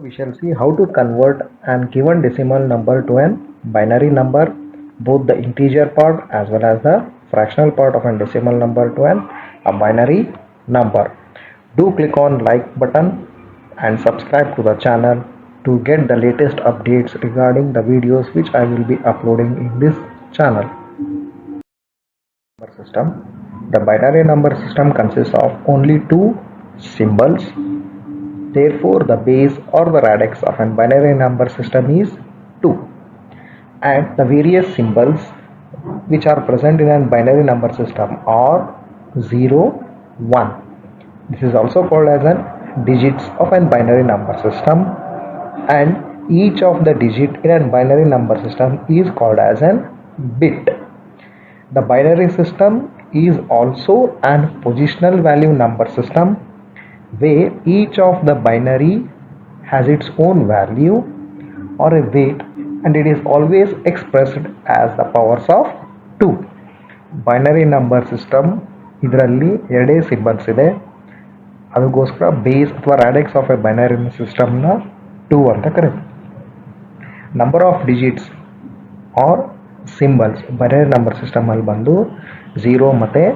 we shall see how to convert an given decimal number to an binary number, both the integer part as well as the fractional part of a decimal number to a binary number. Do click on like button and subscribe to the channel to get the latest updates regarding the videos which I will be uploading in this channel. Number system. The binary number system consists of only two symbols. Therefore, the base or the radix of a binary number system is 2, and the various symbols which are present in a binary number system are 0, 1. This is also called as an digits of a binary number system, and each of the digit in a binary number system is called as an bit. The binary system is also an positional value number system where each of the binary has its own value or a weight, and it is always expressed as the powers of 2. Binary number system ಇದರಲ್ಲಿ ಎರಡೇ symbols ಇದೆ, ಅದಕ್ಕೋಸ್ಕರ base ಅಥವಾ ರಾಡಿಕ್ಸ್ of A binary ಸಿಸ್ಟಮ್ನ 2 ಅಂತ ಕರೀತೀವಿ. Number of digits or symbols binary number ಸಿಸ್ಟಮಲ್ಲಿ ಬಂದು 0 ಮತ್ತು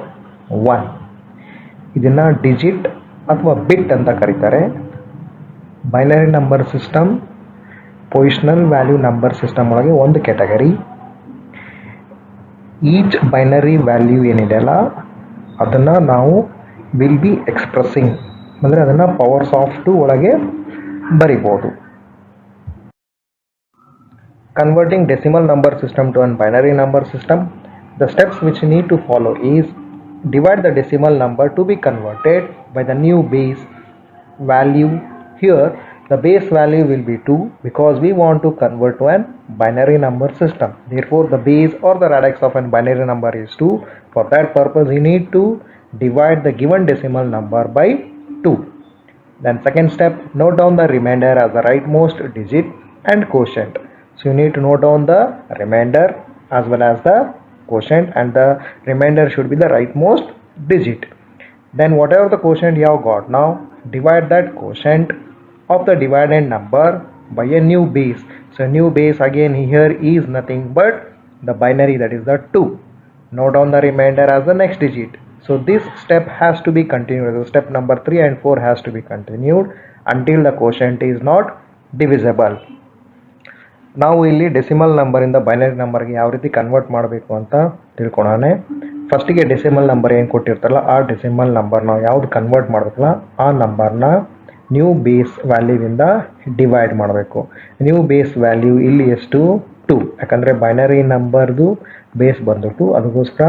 1. ಇದನ್ನು ಡಿಜಿಟ್ ಅಥವಾ ಬಿಟ್ ಅಂತ ಕರೀತಾರೆ. Binary number system positional value number system ಒಳಗೆ ಒಂದು ಕ್ಯಾಟಗರಿ. ಈಚ್ ಬೈನರಿ ವ್ಯಾಲ್ಯೂ ಏನಿದೆಯಲ್ಲ ಅದನ್ನು ನಾವು ವಿಲ್ ಬಿ ಎಕ್ಸ್ಪ್ರೆಸ್ಸಿಂಗ್ ಅಂದರೆ ಅದನ್ನು ಪವರ್ಸ್ ಆಫ್ 2 ಒಳಗೆ ಬರಿಬೋದು. Converting decimal number system to a binary number system, the steps which you need to follow is divide the decimal number to be converted by the new base value. Here the base value will be 2 because we want to convert to a binary number system. Therefore the base or the radix of a binary number is 2. For that purpose you need to divide the given decimal number by 2. Then second step, note down the remainder as the rightmost digit and quotient. So you need to note down the remainder as well as the quotient, and the remainder should be the rightmost digit. Then whatever the quotient you have got, now divide that quotient of the divided number by a new base. So new base again here is nothing but the binary, that is the 2. Note down the remainder as the next digit. So this step has to be continued. So step number 3 and 4 has to be continued until the quotient is not divisible. ನಾವು ಇಲ್ಲಿ decimal ನಂಬರಿಂದ binary ನಂಬರ್ಗೆ ಯಾವ ರೀತಿ convert ಮಾಡಬೇಕು ಅಂತ ತಿಳ್ಕೊಳ್ಳೋಣ. ಫಸ್ಟಿಗೆ ಡೆಸಿಮಲ್ ನಂಬರ್ ಏನು ಕೊಟ್ಟಿರ್ತಾರಲ್ಲ ಆ ಡೆಸಿಮಲ್ ನಂಬರ್ ನಾವು ಯಾವ್ದು ಕನ್ವರ್ಟ್ ಮಾಡಬೇಕಲ್ಲ ಆ ನಂಬರ್ನ ನ್ಯೂ ಬೇಸ್ ವ್ಯಾಲ್ಯೂವಿಂದ ಡಿವೈಡ್ ಮಾಡಬೇಕು. ನ್ಯೂ ಬೇಸ್ ವ್ಯಾಲ್ಯೂ ಇಲ್ಲಿ ಎಷ್ಟು 2, ಯಾಕಂದರೆ ಬೈನರಿ ನಂಬರ್ದು ಬೇಸ್ ಬಂದು 2, ಅದಕ್ಕೋಸ್ಕರ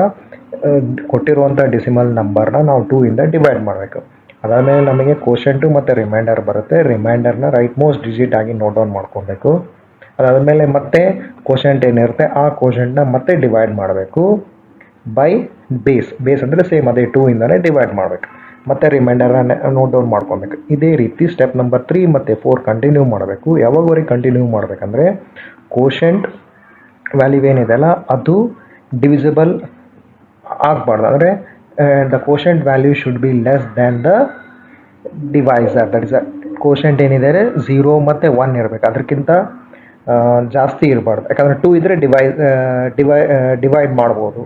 ಕೊಟ್ಟಿರುವಂಥ ಡೆಸಿಮಲ್ ನಂಬರ್ನ ನಾವು 2 ಇಂದ ಡಿವೈಡ್ ಮಾಡಬೇಕು. ಅದಾದಮೇಲೆ ನಮಗೆ ಕೋಶೆಂಟು ಮತ್ತು ರಿಮೈಂಡರ್ ಬರುತ್ತೆ. ರಿಮೈಂಡರ್ನ ರೈಟ್ ಮೋಸ್ಟ್ ಡಿಜಿಟ್ ಆಗಿ ನೋಟ್ ಡೌನ್ ಮಾಡ್ಕೊಬೇಕು. ಅದಾದಮೇಲೆ ಮತ್ತೆ ಕೋಶೆಂಟ್ ಏನಿರುತ್ತೆ ಆ ಕೋಶೆಂಟ್ನ ಮತ್ತೆ ಡಿವೈಡ್ ಮಾಡಬೇಕು ಬೈ ಬೇಸ್. ಬೇಸ್ ಅಂದರೆ ಸೇಮ್ ಅದೇ 2 ಇಂದಲೇ ಡಿವೈಡ್ ಮಾಡಬೇಕು. ಮತ್ತೆ ರಿಮೈಂಡರ್ನ ನೋಟ್ ಡೌನ್ ಮಾಡ್ಕೊಬೇಕು. ಇದೇ ರೀತಿ ಸ್ಟೆಪ್ ನಂಬರ್ 3 ಮತ್ತು 4 ಕಂಟಿನ್ಯೂ ಮಾಡಬೇಕು. ಯಾವಾಗವರೆಗೆ ಕಂಟಿನ್ಯೂ ಮಾಡಬೇಕಂದ್ರೆ ಕೋಶೆಂಟ್ ವ್ಯಾಲ್ಯೂ ಏನಿದೆಯಲ್ಲ ಅದು ಡಿವಿಸಿಬಲ್ ಆಗಬಾರ್ದು. ಅಂದರೆ the quotient value should be less than the divisor. That is quotient ಏನಿದೆ 0 ಮತ್ತು 1 ಇರಬೇಕು, ಅದಕ್ಕಿಂತ ಜಾಸ್ತಿ ಇರಬಾರ್ದು. ಯಾಕಂದರೆ 2 ಇದ್ದರೆ ಡಿವೈಡ್ ಮಾಡ್ಬೋದು,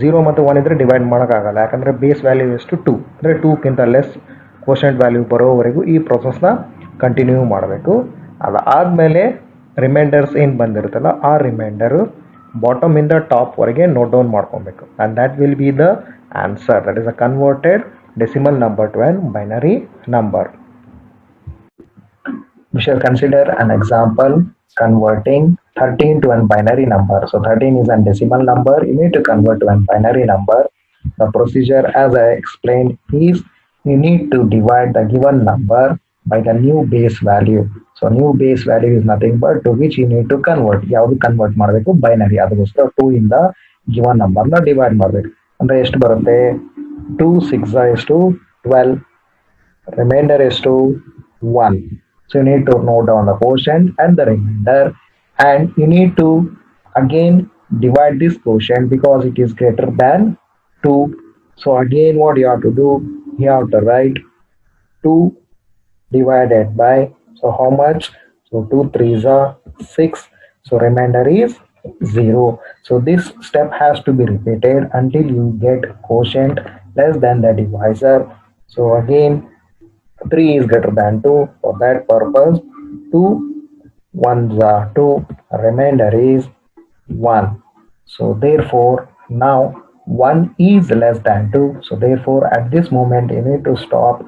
0 ಮತ್ತು 1 ಇದ್ದರೆ ಡಿವೈಡ್ ಮಾಡೋಕ್ಕಾಗಲ್ಲ. ಯಾಕಂದರೆ ಬೇಸ್ ವ್ಯಾಲ್ಯೂ ಎಷ್ಟು 2, ಅಂದರೆ 2ಕ್ಕಿಂತ ಲೆಸ್ ಕೋಶೆಂಟ್ ವ್ಯಾಲ್ಯೂ ಬರೋವರೆಗೂ ಈ ಪ್ರೊಸೆಸ್ನ ಕಂಟಿನ್ಯೂ ಮಾಡಬೇಕು. ಅದಾದಮೇಲೆ ರಿಮೈಂಡರ್ಸ್ ಏನು ಬಂದಿರುತ್ತಲ್ಲ ಆ ರಿಮೈಂಡರು ಬಾಟಮಿಂದ ಟಾಪ್ವರೆಗೆ ನೋಟ್ ಡೌನ್ ಮಾಡ್ಕೊಬೇಕು. And that will be the answer, that is a converted decimal number two on binary number. We shall consider an example converting 13 to a binary number. So 13 is a decimal number. You need to convert to a binary number. The procedure, as I explained, is you need to divide the given number by the new base value. So new base value is nothing but to which you need to convert. ಯಾವುದು convert ಮಾಡಬೇಕು? Binary. ಅದಕ್ಕೋಸ್ಕರ 2 ಇಂದ given ನಂಬರ್ನ divide ಮಾಡಬೇಕು. ಅಂದರೆ ಎಷ್ಟು ಬರುತ್ತೆ? 2 6 ಎಷ್ಟು 12, ರಿಮೈಂಡರ್ ಎಷ್ಟು 1. So you need to note down the quotient and the remainder, and you need to again divide this quotient because it is greater than 2. So again what you have to do, you have to write 2 divided by, So how much? So 2 3s are 6. So remainder is 0. So this step has to be repeated until you get quotient less than the divisor. So again 3 is greater than 2. For that purpose 2 1s are 2. Remainder is 1. So therefore now 1 is less than 2. So therefore at this moment you need to stop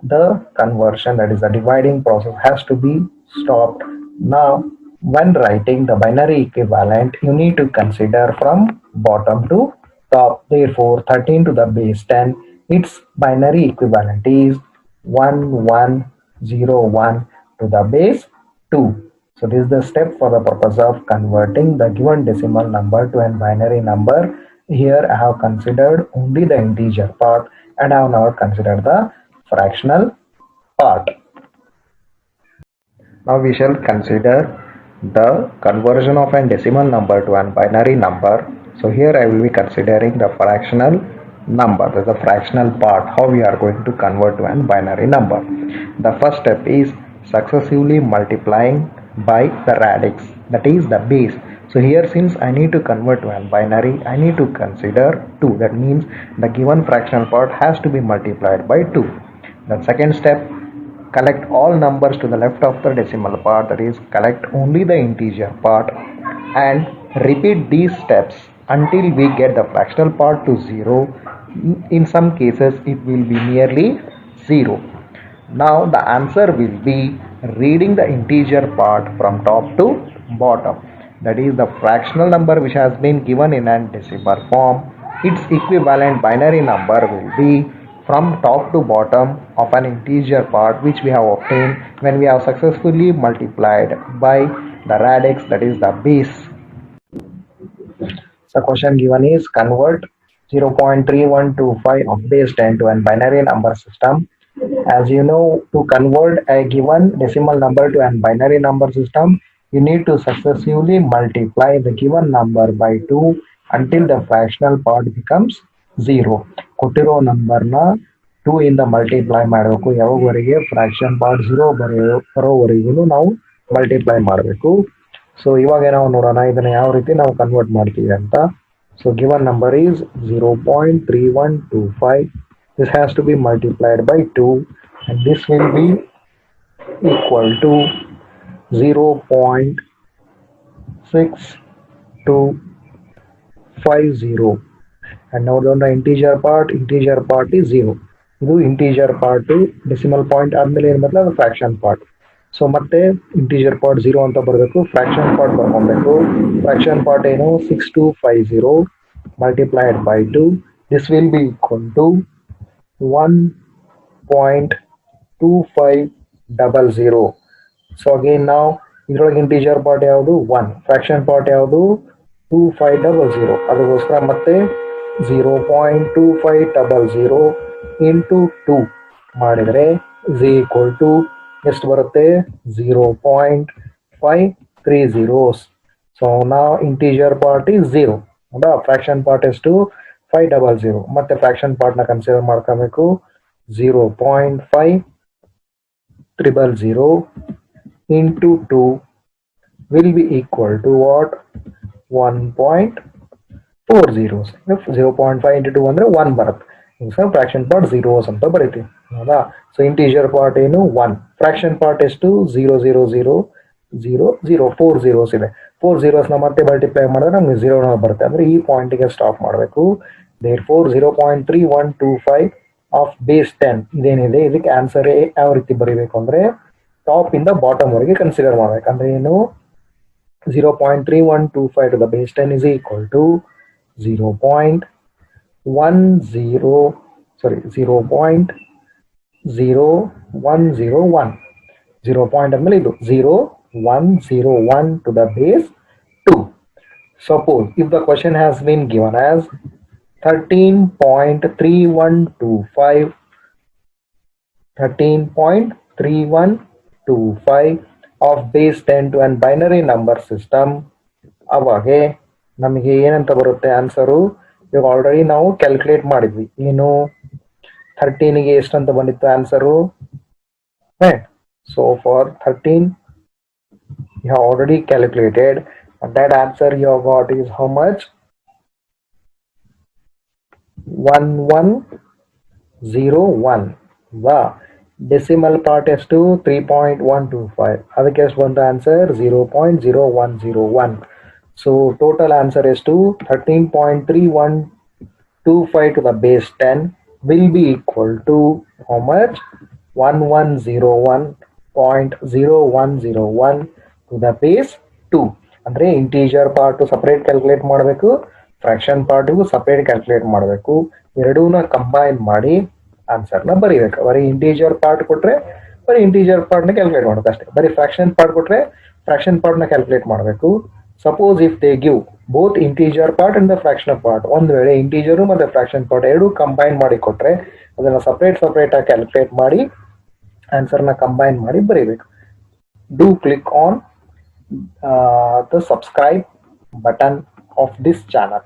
the conversion, that is the dividing process has to be stopped. Now when writing the binary equivalent you need to consider from bottom to top. Therefore 13 to the base 10, its binary equivalent is 1101 to the base 2. So this is the step for the purpose of converting the given decimal number to an binary number. Here I have considered only the integer part and I have not considered the fractional part. Now we shall consider the conversion of a decimal number to an binary number. So here I will be considering the fractional number, the fractional part, how we are going to convert to an binary number. The first step is successively multiplying by the radix, that is the base. So here since I need to convert to an binary, I need to consider 2. That means the given fractional part has to be multiplied by 2. The second step, collect all numbers to the left of the decimal part, that is collect only the integer part, and repeat these steps until we get the fractional part to 0. In some cases it will be nearly 0. Now the answer will be reading the integer part from top to bottom, that is the fractional number which has been given in a decimal form, its equivalent binary number will be from top to bottom of an integer part which we have obtained when we have successfully multiplied by the radix, that is the base. So question given is convert 0.3125 of base 10 to a binary number system. As you know, to convert a given decimal number to a binary number system, you need to successively multiply the given number by 2 until the fractional part becomes 0. ಕೊಟ್ಟಿರೋ ನಂಬರ್ನ 2 ಇಂದ multiply ಮಾಡಬೇಕು. ಯಾವಾಗವರೆಗೆ fraction part 0 ಬರೋವರೆಗೂ ನಾವು multiply ಮಾಡಬೇಕು. So ಇವಾಗ ನಾವು ನೋಡೋಣ ಇದನ್ನ ಯಾವ ರೀತಿ ನಾವು ಕನ್ವರ್ಟ್ ಮಾಡ್ತೀವಿ ಅಂತ. So given number is 0.3125. This has to be multiplied by 2 and this will be equal to 0.6250. And now on the integer part is 0. ಇದು integer part decimal point ಆದ್ಮೇಲೆ ಏನು ಬರ್ತದೆ ಅದು fraction part. ಸೊ ಮತ್ತೆ integer part 0 ಅಂತ ಬರಬೇಕು, fraction part ಬರ್ಕೊಬೇಕು. fraction part ಏನು 6250 multiplied by 2. This will be equal to 1.2500. So again now ಇದರೊಳಗೆ integer part ಯಾವುದು 1, fraction part ಯಾವುದು 2500. ಅದಕ್ಕೋಸ್ಕರ ಮತ್ತೆ 0.2500 into 2 ಮಾಡಿದರೆ is equal to ಎಷ್ಟು ಬರುತ್ತೆ 0.530. So now integer part is 0, ಹೌದಾ? fraction part ಎಷ್ಟು 500. ಮತ್ತೆ ಫ್ರಾಕ್ಷನ್ ಪಾರ್ಟ್ ನ ಕನ್ಸಿಡರ್ ಮಾಡ್ಕೋಬೇಕು. 0.500 into 2 will be equal to what? 1.40. 0.5 into 2 ಅಂದ್ರೆ 1 ಬರುತ್ತೆ. ಫ್ರಾಕ್ಷನ್ ಪಾರ್ಟ್ 0 ಅಂತ ಬರೀತೀವಿ, ಹೌದಾ? ಸೊ ಇಂಟೀಜರ್ ಪಾರ್ಟ್ ಏನು 1, ಫ್ರಾಕ್ಷನ್ ಪಾರ್ಟ್ ಎಷ್ಟು 0.0000. 4 zeros ಇದೆ. 4 zeros ನ ಮತ್ತೆ ಮಲ್ಟಿಪ್ಲೈ ಮಾಡಿದ್ರೆ ನಮ್ಗೆ 0 ಬರುತ್ತೆ. ಅಂದ್ರೆ ಈ ಪಾಯಿಂಟ್ಗೆ ಸ್ಟಾಪ್ ಮಾಡಬೇಕು. therefore 0.3125 ಆಫ್ ಬೇಸ್ 10 ಇದೇನಿದೆ ಇದಕ್ಕೆ ಆನ್ಸರ್ ಯಾವ ರೀತಿ ಬರೀಬೇಕು ಅಂದ್ರೆ ಟಾಪ್ ಇಂದ ಬಾಟಮ್ ವರೆಗೆ ಕನ್ಸಿಡರ್ ಮಾಡ್ಬೇಕು. ಅಂದ್ರೆ ಏನು 0.3125 to the base 10 is equal to 0.01 0.0101. 0 point ಆದ್ಮೇಲೆ ಇದು 0101 to the base 2. Suppose if the question has been given as 13.3125 of base 10 to an binary number system, ಅವಾಗೆ ನಮಗೆ ಏನಂತ ಬರುತ್ತೆ ಆನ್ಸರು? ಇವಾಗ ಆಲ್ರೆಡಿ ನಾವು ಕ್ಯಾಲ್ಕುಲೇಟ್ ಮಾಡಿದ್ವಿ. ಏನು 13ಗೆ ಎಷ್ಟಂತ ಬಂದಿತ್ತು answer? So for 13 you have already calculated, and that answer you have got is how much? 1101. The decimal part is to 3.125. ಅದಕ್ಕೆ ಎಷ್ಟು ಬಂದ answer 0.0101. So total answer is to 13.3125 to the base 10 will be equal to how much? 1101.0101 to the base 2. ಅಂದ್ರೆ integer part separate calculate ಮಾಡಬೇಕು, fraction ಪಾರ್ಟಿಗೂ separate calculate ಮಾಡಬೇಕು. ಎರಡೂನ combine ಮಾಡಿ ಆನ್ಸರ್ನ ಬರೀಬೇಕು. ಬರೀ integer part ಕೊಟ್ರೆ ಬರೀ ಇಂಟೀಜರ್ ಪಾರ್ಟ್ನ ಕ್ಯಾಲ್ಕುಲೇಟ್ ಮಾಡಬೇಕು ಅಷ್ಟೇ. ಬರೀ ಫ್ರಾಕ್ಷನ್ ಪಾರ್ಟ್ ಕೊಟ್ರೆ ಫ್ರಾಕ್ಷನ್ ಪಾರ್ಟ್ನ ಕ್ಯಾಲ್ಕುಲೇಟ್ ಮಾಡಬೇಕು. Suppose if they give both integer part and the fraction part, ಒಂದು ವೇಳೆ ಇಂಟೀಜರು ಮತ್ತು ಫ್ರಾಕ್ಷನ್ ಪಾರ್ಟ್ ಎರಡೂ ಕಂಬೈನ್ ಮಾಡಿ ಕೊಟ್ರೆ ಅದನ್ನು ಸಪರೇಟ್ ಆಗಿ ಕ್ಯಾಲ್ಕುಲೇಟ್ ಮಾಡಿ ಆನ್ಸರ್ನ ಕಂಬೈನ್ ಮಾಡಿ ಬರೀಬೇಕು. Do click on the subscribe button of this channel.